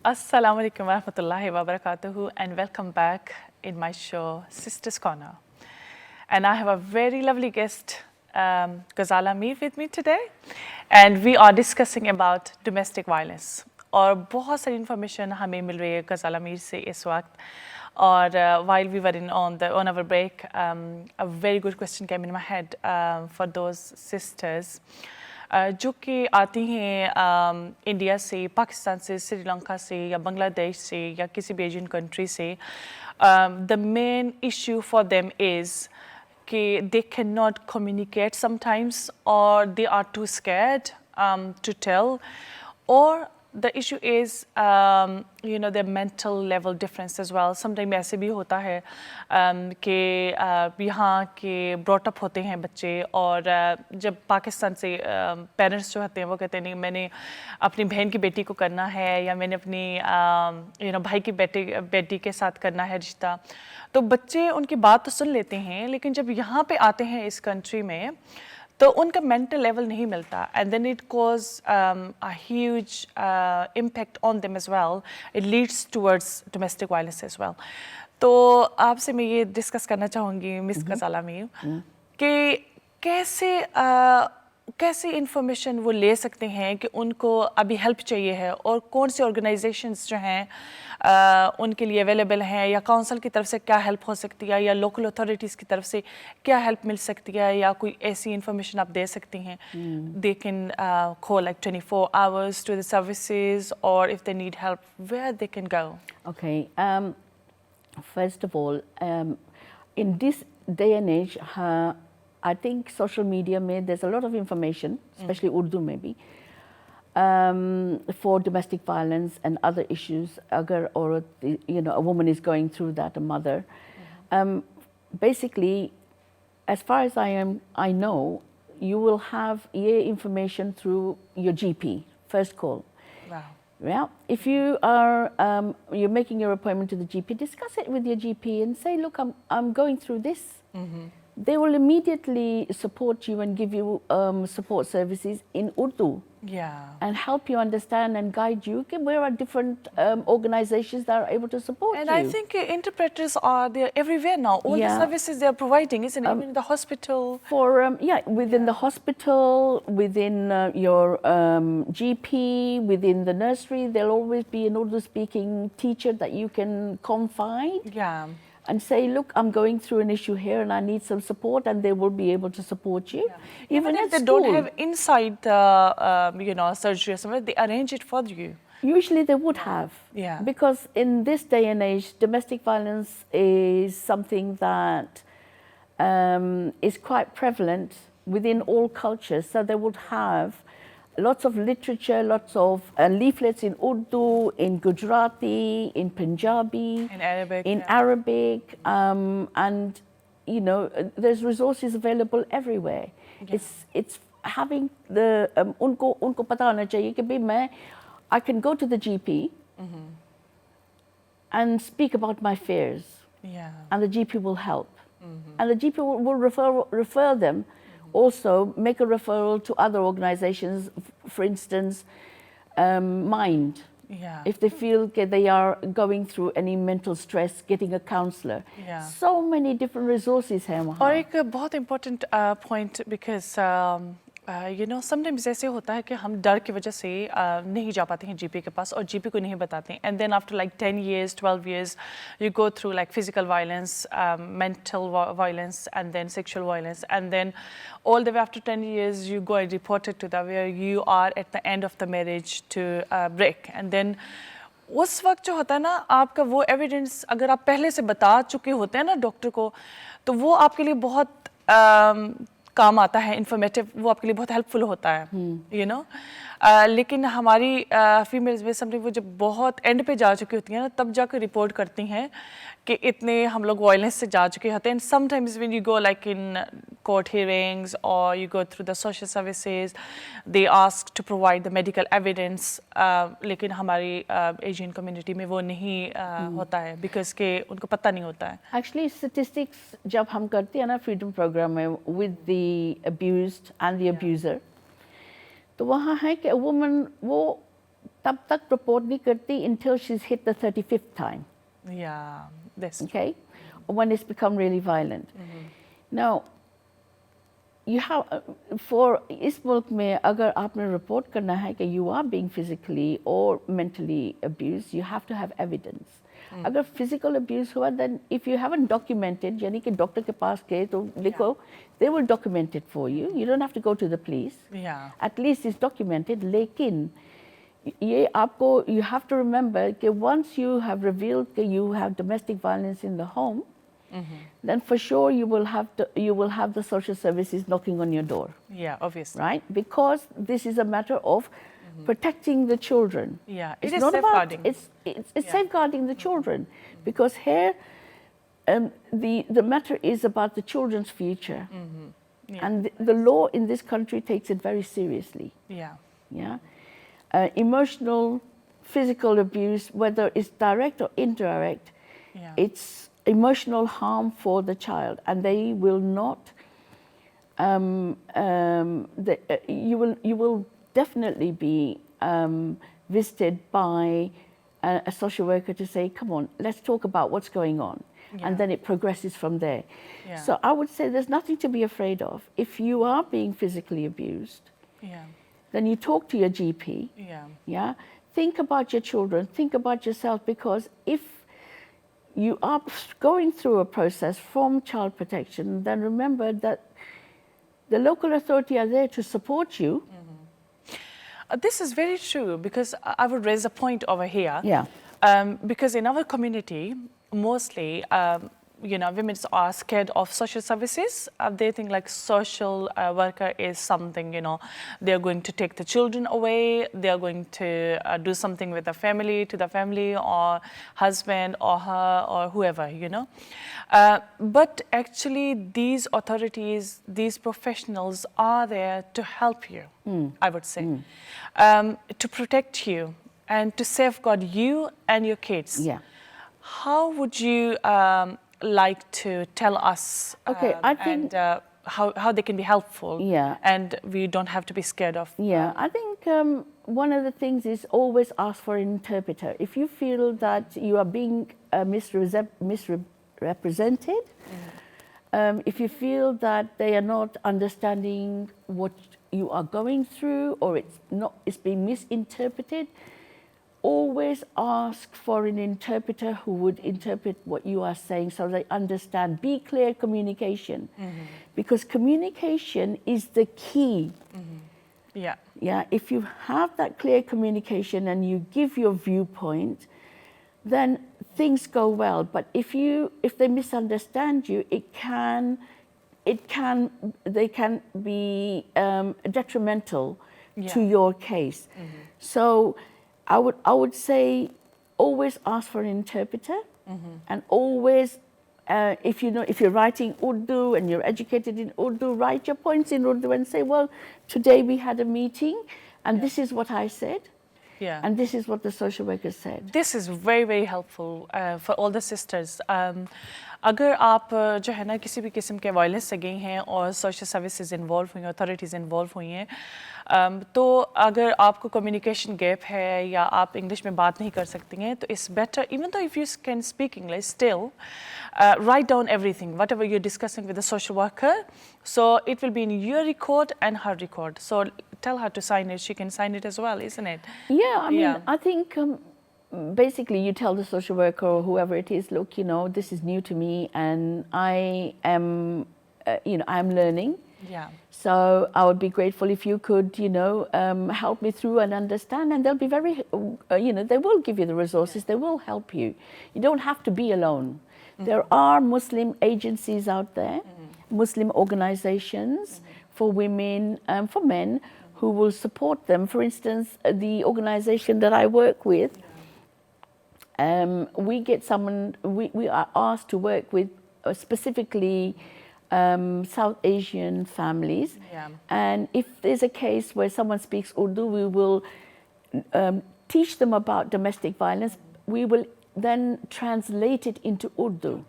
Assalamu alaikum warahmatullahi wabarakatuh and welcome back in my show Sisters Corner. And I have a very lovely guest, Ghazala Mir with me today, and we are discussing about domestic violence. और बहुत सारी information हमें मिल रही है Ghazala Mir से इस वक्त. और while we were on our break, a very good question came in my head for those sisters. जो कि आती हैं इंडिया से, पाकिस्तान से, श्रीलंका से या बांग्लादेश से या किसी भी एशियन कंट्री से. The main issue for them is कि they cannot communicate sometimes, or they are too scared to tell, or the issue is their mental level difference as well. Sometimes ऐसे भी होता है कि यहाँ के brought up होते हैं बच्चे, और जब पाकिस्तान से पेरेंट्स जो होते हैं वो कहते हैं नहीं, मैंने अपनी बहन की बेटी को करना है या मैंने अपनी भाई की बेटी के साथ करना है रिश्ता. तो बच्चे उनकी बात तो सुन लेते हैं, लेकिन जब यहाँ पे आते हैं इस कंट्री में तो उनका मेंटल लेवल नहीं मिलता, and then it cause a huge impact on them as well. It leads towards domestic violence as well. तो आपसे मैं ये डिस्कस करना चाहूँगी मिस गजाला मीर कि कैसे इंफॉर्मेशन वो ले सकते हैं कि उनको अभी हेल्प चाहिए है, और कौन से ऑर्गेनाइजेशंस जो हैं उनके लिए अवेलेबल हैं, या काउंसिल की तरफ से क्या हेल्प हो सकती है, या लोकल अथॉरिटीज़ की तरफ से क्या हेल्प मिल सकती है, या कोई ऐसी इंफॉर्मेशन आप दे सकती हैं. They can call like 24 hours to the services, or if they need help, where they can go. Okay, first of all, in this day and age, I think social media there's a lot of information, especially Urdu maybe, for domestic violence and other issues. Agar or a woman is going through that, a mother. Basically, as far as I know, you will have information through your GP, first call. Wow. Yeah, if you are you're making your appointment to the GP, discuss it with your GP and say, look, I'm going through this. They will immediately support you and give you support services in Urdu. Yeah. And help you understand and guide you. Okay, where are different organizations that are able to support and you? I think interpreters are there everywhere now. All the services they are providing, isn't it? Even in the hospital. For within the hospital, within your GP, within the nursery, there'll always be an Urdu-speaking teacher that you can confide. Yeah. And say, look, I'm going through an issue here and I need some support, and they will be able to support you. Yeah. Even if they don't have inside the surgery or somewhere, they arrange it for you. Usually they would have. Yeah. Because in this day and age, domestic violence is something that is quite prevalent within all cultures. So they would have lots of literature, lots of leaflets in Urdu, in Gujarati, in Punjabi, in Arabic, and there's resources available everywhere. Yeah. It's having the unko pata hona chahiye ki bhai I can go to the GP and speak about my fears, and the GP will help, and the GP will refer them. Also, make a referral to other organizations, for instance, Mind. Yeah. If they feel they are going through any mental stress, getting a counselor. Yeah. So many different resources हैं वहाँ. और एक बहुत important point, because sometimes ऐसे होता है कि हम डर की वजह से नहीं जा पाते हैं GP के पास, और GP को नहीं बताते हैं. And then after like 10 years, 12 years, you go through like physical violence, mental violence, and then sexual violence. And then all the way after 10 years, you go and report it to where you are at the end of the marriage to break. And then उस वक्त जो होता है ना, आपका वो evidence अगर आप पहले से बता चुके होते हैं ना डॉक्टर को, तो वो आपके लिए बहुत काम आता है, इन्फॉर्मेटिव, वो आपके लिए बहुत हेल्पफुल होता है. लेकिन हमारी फीमेल्स में समथिंग वो जब बहुत एंड पे जा चुकी होती हैं ना, तब जाकर रिपोर्ट करती हैं कि इतने हम लोग वायलेंस से जा चुके होते हैं. And sometimes when you go like in court hearings और you go through the social services, they ask to provide the medical evidence, लेकिन हमारी एशियन कम्युनिटी में वो नहीं होता है, बिकॉज के उनको पता नहीं होता है. एक्चुअली स्टैटिस्टिक्स जब हम करते हैं ना फ्रीडम प्रोग्राम में with the abused and the abuser, तो वहाँ है कि वुमन वो तब तक report नहीं करती until she's hit the 35th time. Yeah, that's true. Okay, when it's become really violent. Now, you have for इस मुल्क में अगर आपने report करना है कि you are being physically or mentally abused, you have to have evidence. अगर physical abuse हुआ, then if you haven't documented, यानी कि डॉक्टर के पास गए तो लिखो, they will document it for you. You don't have to go to the police. Yeah. At least it's documented. लेकिन ये आपको, you have to remember कि once you have revealed कि you have domestic violence in the home, then for sure you will have the social services knocking on your door. Yeah, obviously. Right? Because this is a matter of protecting the children. Yeah, it's it is not safeguarding. It's safeguarding the children, because here the matter is about the children's future, and the law in this country takes it very seriously. Yeah. Yeah, emotional, physical abuse, whether it's direct or indirect, it's emotional harm for the child, and they will not. You will definitely be visited by a social worker to say, come on, let's talk about what's going on. And then it progresses from there. So I would say there's nothing to be afraid of. If you are being physically abused, then you talk to your GP. Yeah. Think about your children, think about yourself, because if you are going through a process from child protection, then remember that the local authority are there to support you. This is very true, because I would raise a point over here. Because in our community, mostly, women are scared of social services. They think like social worker is something, they're going to take the children away, they're going to do something with the family or husband or her or whoever, But actually these authorities, these professionals are there to help you, I would say, to protect you and to safeguard you and your kids. How would you like to tell us I think, and how they can be helpful, and we don't have to be scared of? I think one of the things is always ask for an interpreter. If you feel that you are being misrepresented, if you feel that they are not understanding what you are going through, or it's being misinterpreted, always ask for an interpreter who would interpret what you are saying so they understand. Be clear communication, because communication is the key. If you have that clear communication and you give your viewpoint, then things go well. But if they misunderstand you, they can be detrimental to your case. So I would say always ask for an interpreter, and always, if you're writing Urdu and you're educated in Urdu, write your points in Urdu and say, well, today we had a meeting and this is what I said. And this is what the social worker said. This is very, very helpful for all the sisters. अगर आप जो है ना किसी भी किस्म के violence से गई हैं और सोशल सर्विसेज इन्वॉल्व हुई हैं, अथॉरिटीज़ इन्वॉल्व हुई हैं, तो अगर आपको कम्युनिकेशन गैप है या आप इंग्लिश में बात नहीं कर सकती हैं, तो it's better, even though if you can speak English, still write down everything, whatever you're discussing with the social worker, so it will be in your record and her record. So tell her to sign it. She can sign it as well, isn't it? I mean, I think basically you tell the social worker or whoever it is, look, this is new to me and I am, I'm learning. So I would be grateful if you could, help me through and understand, and they'll be very, they will give you the resources, they will help you. You don't have to be alone. There are Muslim agencies out there, Muslim organizations for women and for men who will support them. For instance, the organization that I work with, we are asked to work with specifically South Asian families, and if there's a case where someone speaks Urdu, we will teach them about domestic violence. We will then translate it into Urdu.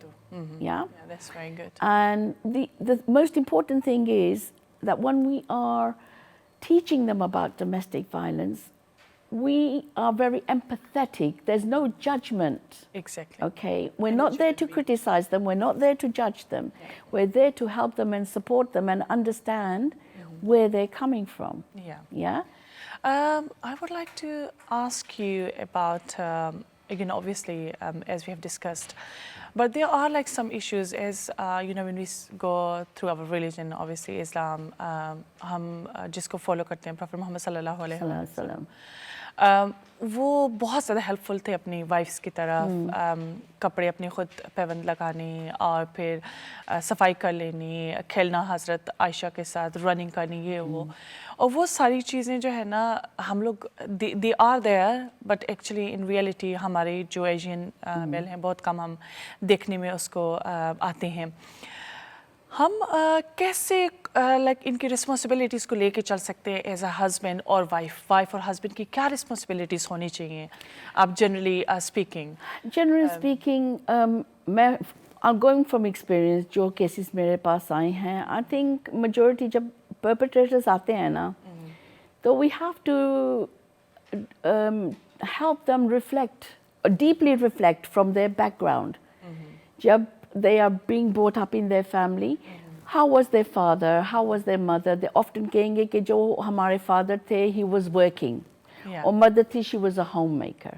That's very good. And the most important thing is that when we are teaching them about domestic violence, we are very empathetic. There's no judgment. Exactly. Okay, we're not there to criticize them. We're not there to judge them. We're there to help them and support them and understand where they're coming from. Yeah. Yeah. I would like to ask you about, again, obviously, as we have discussed, but there are like some issues as, when we go through our religion, obviously Islam, हम जिसको follow करते हैं, Prophet Muhammad sallallahu alaihi wasallam, वो बहुत ज़्यादा helpful थे अपनी wives की तरफ, कपड़े अपनी खुद पैबंद लगाने और फिर सफाई कर लेनी, खेलना हज़रत आयशा के साथ, रनिंग करनी, ये वो, और वो सारी चीज़ें जो है ना हम लोग they are there, but actually in reality हमारे जो एशियन मेल हैं बहुत कम हम देखने में उसको आते हैं। हम कैसे लाइक इनकी रिस्पॉन्सिबिलिटीज़ को लेके चल सकते हैं एज अ हस्बैंड और वाइफ और हस्बैंड की क्या रिस्पॉन्सिबिलिटीज़ होनी चाहिए आप जनरली स्पीकिंग मैं गोइंग फ्रॉम एक्सपीरियंस जो केसेस मेरे पास आए हैं, आई थिंक मेजॉरिटी जब परपेट्रेटर्स आते हैं ना, तो we have to help them reflect, deeply reflect from their background. जब they are being brought up in their family, how was their father, how was their mother? They often कहेंगे कि जो हमारे father थे, he was working, or mother थी, she was a homemaker.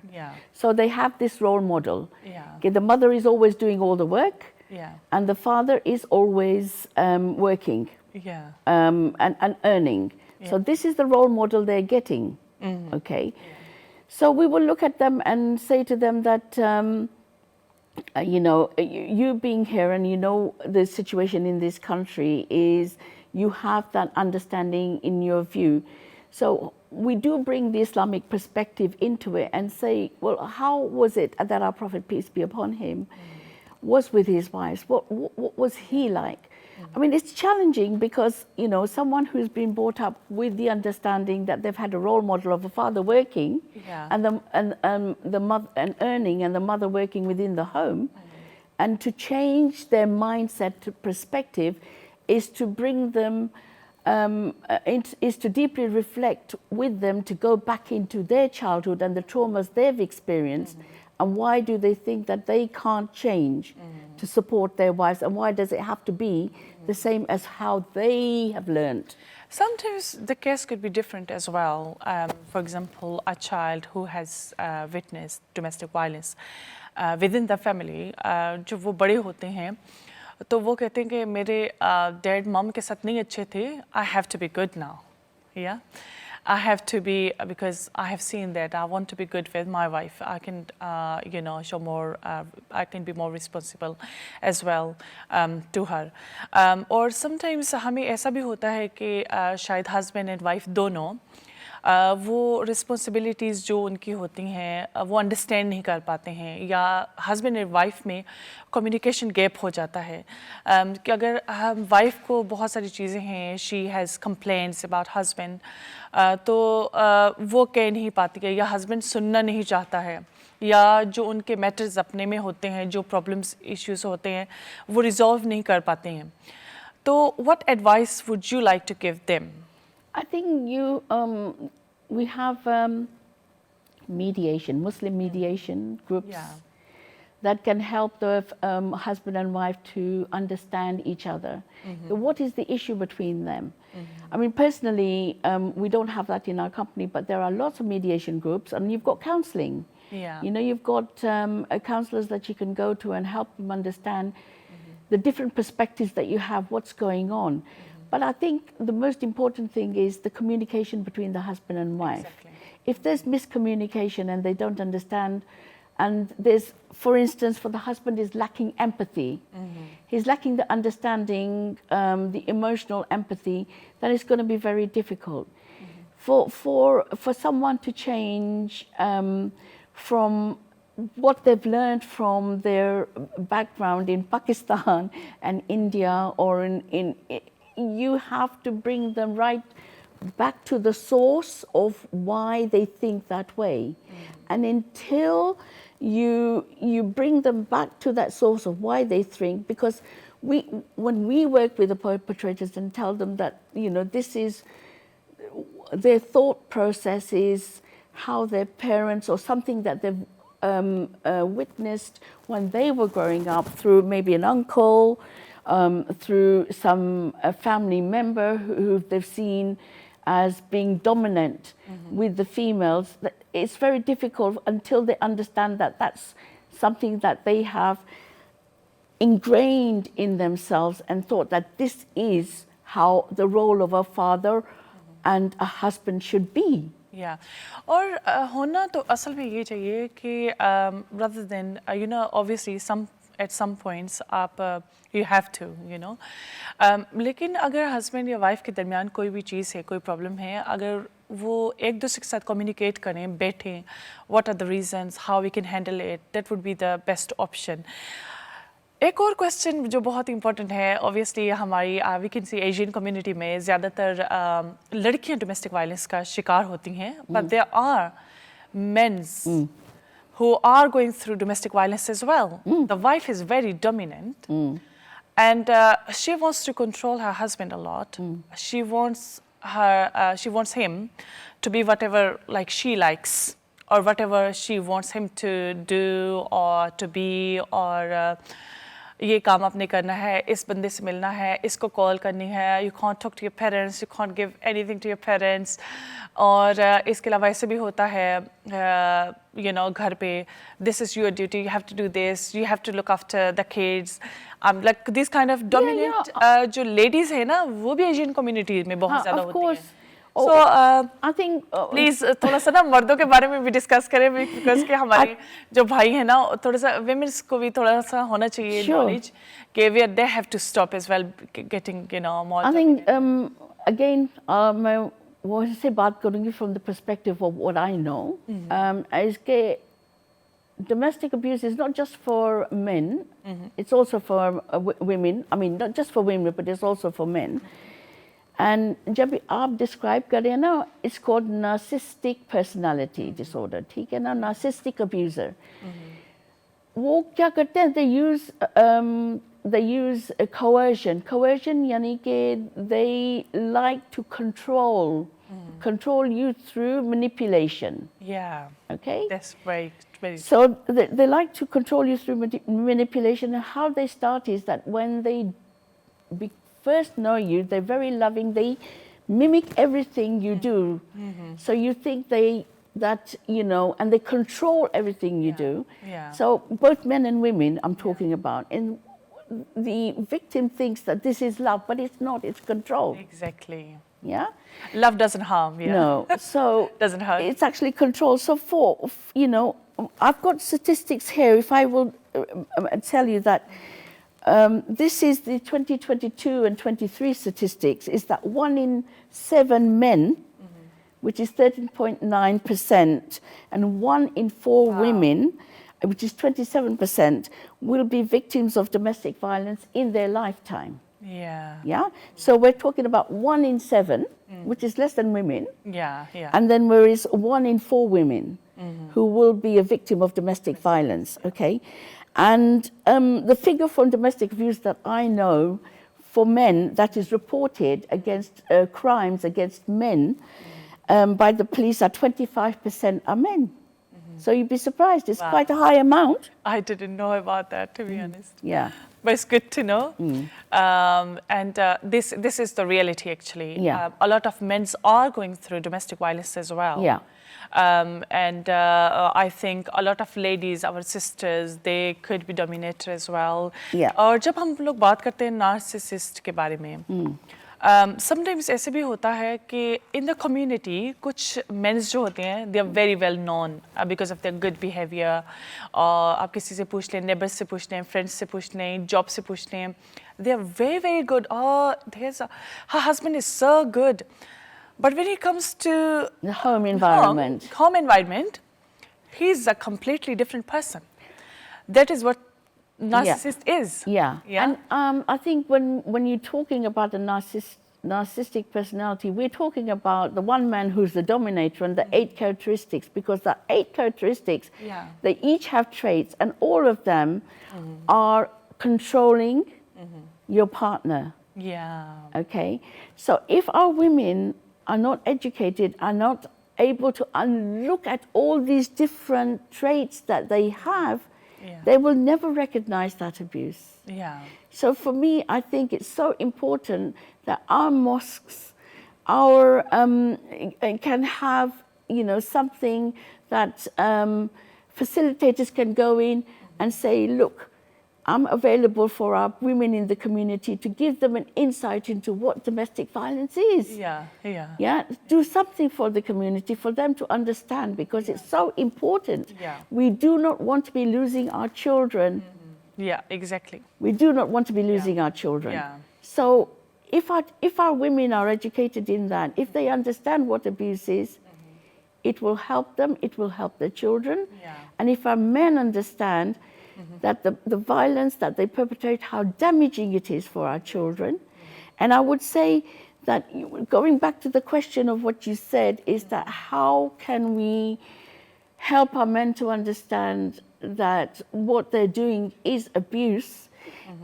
So they have this role model. कि the mother is always doing all the work, and the father is always working, and earning. So this is the role model they're getting. Okay, so we will look at them and say to them that. You being here and you know the situation in this country is you have that understanding in your view. So we do bring the Islamic perspective into it and say, well, how was it that our Prophet, peace be upon him, was with his wives? What was he like? I mean, it's challenging because, someone who's been brought up with the understanding that they've had a role model of a father working and the mother and earning and the mother working within the home, and to change their mindset to perspective is to bring them, is to deeply reflect with them to go back into their childhood and the traumas they've experienced. And why do they think that they can't change to support their wives? And why does it have to be the same as how they have learned? Sometimes the case could be different as well. For example, a child who has witnessed domestic violence within the family, जब वो बड़े होते हैं, तो वो कहते हैं कि मेरे डैड मम के साथ नहीं अच्छे थे, I have to be good now. Yeah. I have to be, because I have seen that I want to be good with my wife. I can, show more, I can be more responsible as well to her. Or sometimes हमें ऐसा भी होता है कि शायद husband and wife दोनों वो responsibilities जो उनकी होती हैं वो अंडरस्टैंड नहीं कर पाते हैं, या हस्बैंड और वाइफ में कम्युनिकेशन गैप हो जाता है कि अगर हम वाइफ को बहुत सारी चीज़ें हैं, she has complaints about husband, तो वो कह नहीं पाती है, या हस्बैंड सुनना नहीं चाहता है, या जो उनके मैटर्स अपने में होते हैं, जो प्रॉब्लम्स इश्यूज होते हैं वो रिजॉल्व नहीं कर पाते हैं, तो what advice would you like to give them? I think we have mediation, Muslim mediation groups that can help the husband and wife to understand each other. What is the issue between them? I mean, personally, we don't have that in our company, but there are lots of mediation groups, and you've got counseling. You've got counselors that you can go to and help them understand the different perspectives that you have, what's going on. But I think the most important thing is the communication between the husband and wife. Exactly. If there's miscommunication and they don't understand, and there's, for instance, for the husband is lacking empathy, he's lacking the understanding, the emotional empathy, then it's going to be very difficult. For someone to change from what they've learned from their background in Pakistan and India or in you have to bring them right back to the source of why they think that way. And until you bring them back to that source of why they think, because when we work with the perpetrators and tell them that, this is, their thought process is how their parents or something that they've witnessed when they were growing up through maybe an uncle, through some family member who they've seen as being dominant with the females. It's very difficult until they understand that that's something that they have ingrained in themselves and thought that this is how the role of a father and a husband should be. Yeah, और होना तो असल में ये चाहिए कि rather than obviously at some points आप you have to लेकिन अगर husband या wife के दरमियान कोई भी चीज़ है, कोई problem है, अगर वो एक दूसरे के साथ communicate करें, बैठें, what are the reasons, how we can handle it, that would be the best option. एक और क्वेश्चन जो बहुत इंपॉर्टेंट है, ऑब्वियसली हमारी we can see Asian community में ज़्यादातर लड़कियां डोमेस्टिक वायलेंस का शिकार होती हैं, but there are men's who are going through domestic violence as well. The wife is very dominant and she wants to control her husband a lot. She wants him to be whatever like she likes or whatever she wants him to do or to be or ये काम आपने करना है, इस बंदे से मिलना है, इसको कॉल करनी है, you can't talk to your parents, you can't give anything to your parents. और इसके अलावा ऐसे भी होता है घर पे, this is your duty, you have to do this, you have to look after the kids. Like these kind of dominant जो ladies है ना, वो भी Asian community में बहुत ज़्यादा होती हैं. So I think please थोड़ा सा ना मर्दों के बारे में भी डिस्कस करें because कि हमारे जो भाई हैं ना थोड़ा सा women's को भी थोड़ा सा होना चाहिए knowledge कि they have to stop as well getting more. I think again मैं वो से बात करूँगी from the perspective of what I know. is कि domestic abuse is not just for men, it's also for women. I mean not just for women but it's also for men. And जब आप describe करें ना, it's called narcissistic personality disorder, ठीक है ना, narcissistic abuser. वो क्या करते हैं? They use coercion. Coercion यानी कि they like to control you through manipulation. Yeah. Okay. That's very. So they like to control you through manipulation. And how they start is that when they first know you, they're very loving, they mimic everything you do. So you think and they control everything you do. Yeah. So both men and women I'm talking about. And the victim thinks that this is love, but it's not, it's control. Exactly. Yeah? Love doesn't harm, yeah. No, so doesn't hurt. It's actually control. So I've got statistics here. If I will tell you that this is the 2022 and 23 statistics, is that 1 in 7 men, which is 13.9%, and 1 in 4 women, which is 27%, will be victims of domestic violence in their lifetime. Yeah. Yeah? So we're talking about 1 in 7, which is less than women. Yeah. And then there is 1 in 4 women who will be a victim of domestic violence, okay? And the figure from domestic abuse that I know for men that is reported against crimes against men by the police are 25% are men. So you'd be surprised, it's quite a high amount. I didn't know about that, to be honest. Yeah. But it's good to know. And this is the reality, actually. Yeah. A lot of men are going through domestic violence as well. Yeah. And I think a lot of ladies, our sisters, they could be dominated as well. Yeah. और जब हम लोग बात करते हैं narcissist के बारे में, sometimes ऐसे भी होता है कि in the community कुछ men जो होते हैं, they are very well known because of their good behavior. आप किसी से पूछ लें, neighbors से पूछ लें, friends से पूछ लें, job से पूछ लें, they are very, very good. Oh, her husband is so good. But when it comes to the home environment, he's a completely different person. That is what narcissist is. Yeah. And I think when you're talking about a narcissistic personality, we're talking about the one man who's the dominator and the 8 characteristics, because the 8 characteristics, they each have traits, and all of them are controlling your partner. Yeah. Okay. So if our women are not educated, are not able to look at all these different traits that they have, they will never recognize that abuse. Yeah. So for me, I think it's so important that our mosques, our can have, you know, something that facilitators can go in and say, look, I'm available for our women in the community to give them an insight into what domestic violence is. Yeah, yeah. Yeah, do something for the community, for them to understand, because it's so important. Yeah. We do not want to be losing our children. Yeah, exactly. We do not want to be losing our children. Yeah. So if our women are educated in that, if they understand what abuse is, it will help them, it will help their children. Yeah. And if our men understand that the violence that they perpetrate, how damaging it is for our children. And I would say that, going back to the question of what you said, is that how can we help our men to understand that what they're doing is abuse,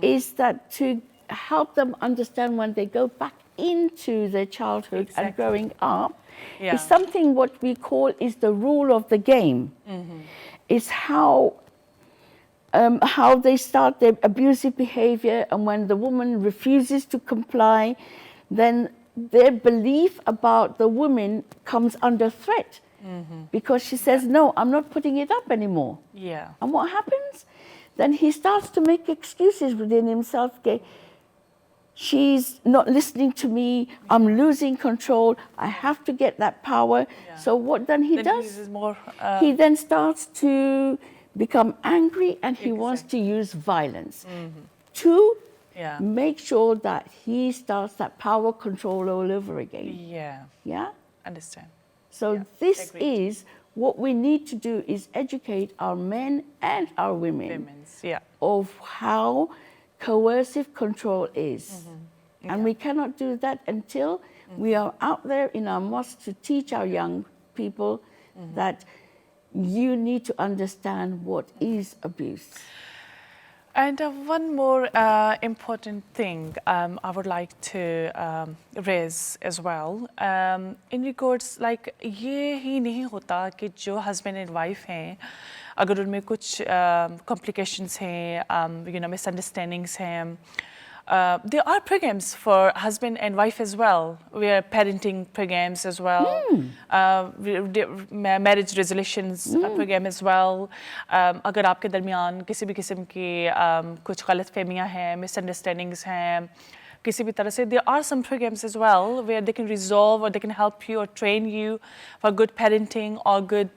is that to help them understand when they go back into their childhood and growing up, is something what we call is the rule of the game. It's how they start their abusive behavior, and when the woman refuses to comply, then their belief about the woman comes under threat. Because she says, no, I'm not putting it up anymore. Yeah. And what happens? Then he starts to make excuses within himself. Okay, she's not listening to me, I'm losing control, I have to get that power. So what then he does? He then starts to become angry, and he wants to use violence to make sure that he starts that power control all over again. Yeah. Yeah? Understand. So this is what we need to do, is educate our men and our women of how coercive control is. And we cannot do that until we are out there in our mosques to teach our young people that you need to understand what is abuse. And one more important thing I would like to raise as well, in regards, like, ये ही नहीं होता कि जो husband and wife हैं, अगर उनमें कुछ complications हैं, you know, misunderstandings हैं, there are programs for husband and wife as well. We are parenting programs as well, marriage resolutions program as well. अगर आपके दरमियान किसी भी किस्म की कुछ गलतफहमियां हैं, misunderstandings हैं, किसी भी तरह से, there are some programs as well where they can resolve, or they can help you or train you for good parenting or good,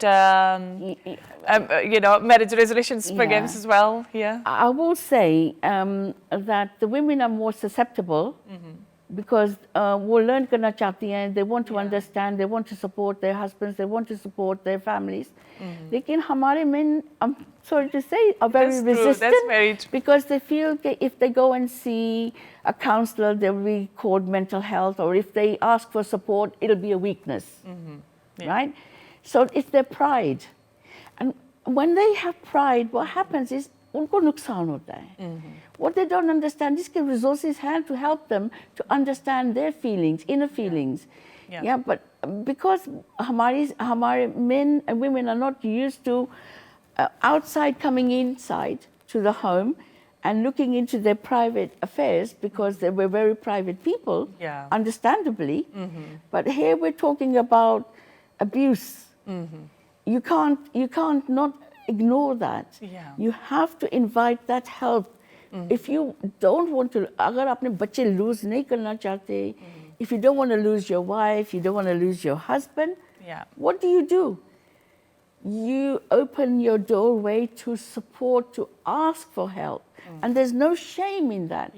you know, marriage resolutions programs as well. Yeah. I will say that the women are more susceptible because वो learn करना चाहती हैं, they want to understand, they want to support their husbands, they want to support their families. लेकिन हमारे men, I'm sorry to say, are very resistant. That's very true. Because they feel if they go and see a counselor, they'll be called mental health, or if they ask for support, it'll be a weakness, right? So it's their pride. And when they have pride, what happens is उनको नुकसान होता है. What they don't understand is that resources have to help them to understand their feelings, inner feelings. Yeah, but because हमारे men and women are not used to outside coming inside to the home and looking into their private affairs, because they were very private people, understandably. But here we're talking about abuse. You can't not ignore that. You have to invite that help. If you don't want to, अगर आपने बच्चे lose नहीं करना चाहते, if you don't want to lose your wife, you don't want to lose your husband, what do? You open your doorway to support, to ask for help. And there's no shame in that.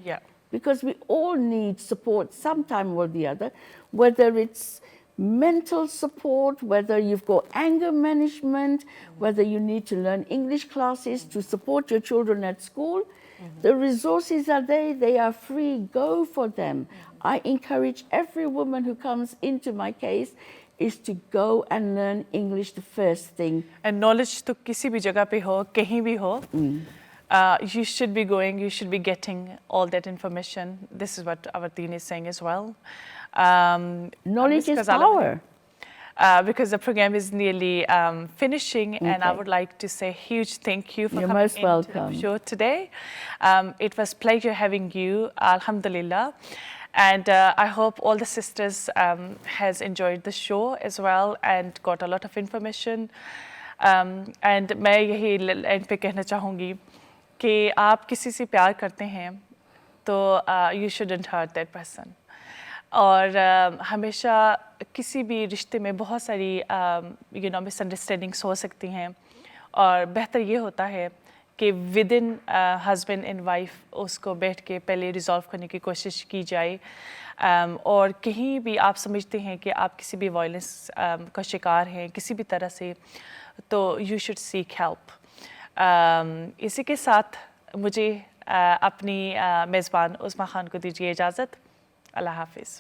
Because we all need support sometime or the other, whether it's mental support, whether you've got anger management, whether you need to learn English classes to support your children at school. The resources are there, they are free, go for them. I encourage every woman who comes into my case is to go and learn English the first thing. And knowledge to kisi bhi jagah pe ho, kahin bhi ho, you should be going, you should be getting all that information. This is what our deen is saying as well. Knowledge is power. because the program is nearly finishing, and I Okay. would like to say a huge thank you for You're coming most into welcome. the show today. It was pleasure having you, alhamdulillah. And I hope all the sisters has enjoyed the show as well and got a lot of information. And मैं यही and पे कहना चाहूँगी कि आप किसी से प्यार करते हैं तो you shouldn't hurt that person. और हमेशा किसी भी रिश्ते में बहुत सारी मिसअंडरस्टैंडिंग्स हो सकती हैं, और बेहतर ये होता है कि with in husband and wife उसको बैठ के पहले रिजॉल्व करने की कोशिश की जाए। और कहीं भी आप समझते हैं कि आप किसी भी वायलेंस का शिकार हैं किसी भी तरह से, तो यू शुड सीक हेल्प। इसी के साथ मुझे अपनी मेज़बान उज़मा खान को दीजिए इजाज़त। अल्लाह हाफिज़।